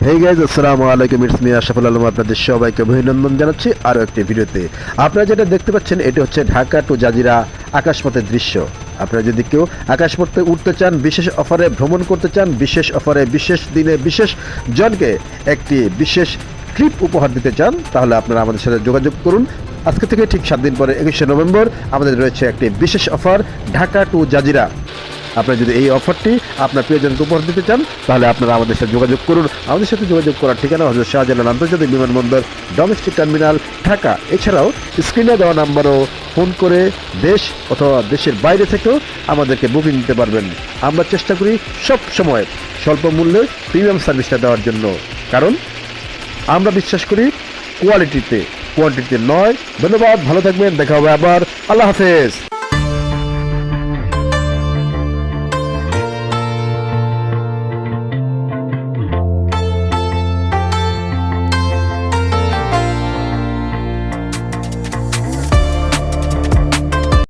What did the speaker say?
Hey guys, আসসালামু আলাইকুম। It's me Ashraful Alam. আপনাদের সবাইকে অভিনন্দন জানাচ্ছি আরও একটি ভিডিওতে। আপনারা যেটা দেখতে পাচ্ছেন এটি হচ্ছে ঢাকা টু জাজিরা আকাশপথের দৃশ্য। আপনারা যদি কেউ আকাশপথে উঠতে চান, বিশেষ অফারে ভ্রমণ করতে চান, বিশেষ অফারে বিশেষ দিনে বিশেষ জনকে একটি বিশেষ ট্রিপ উপহার দিতে চান, তাহলে আপনারা আমাদের সাথে যোগাযোগ করুন। আজকে থেকে ঠিক 7 দিন পরে 21শে নভেম্বর আমাদের রয়েছে একটি বিশেষ অফার, ঢাকা টু জাজিরা। আপনারা যদি এই অফারটি আপনার প্রিয়জনকে উপহার দিতে চান, তাহলে আপনারা আমাদের সাথে যোগাযোগ করুন। আমাদের সাথে যোগাযোগ করার ঠিকানা হযরত শাহজালাল আন্তর্জাতিক বিমানবন্দর, ডোমেস্টিক টার্মিনাল, ঢাকা। এছাড়াও স্ক্রিনে দেওয়া নাম্বারও ফোন করে দেশ অথবা দেশের বাইরে থেকেও আমাদেরকে বুকিং দিতে পারবেন। আমরা চেষ্টা করি সব সময় স্বল্প মূল্যে প্রিমিয়াম সার্ভিসটা দেওয়ার জন্য, কারণ আমরা বিশ্বাস করি কোয়ালিটিতে, কোয়ান্টিটিতে নয়। ধন্যবাদ, ভালো থাকবেন, দেখা হবে আবার। আল্লাহ হাফেজ।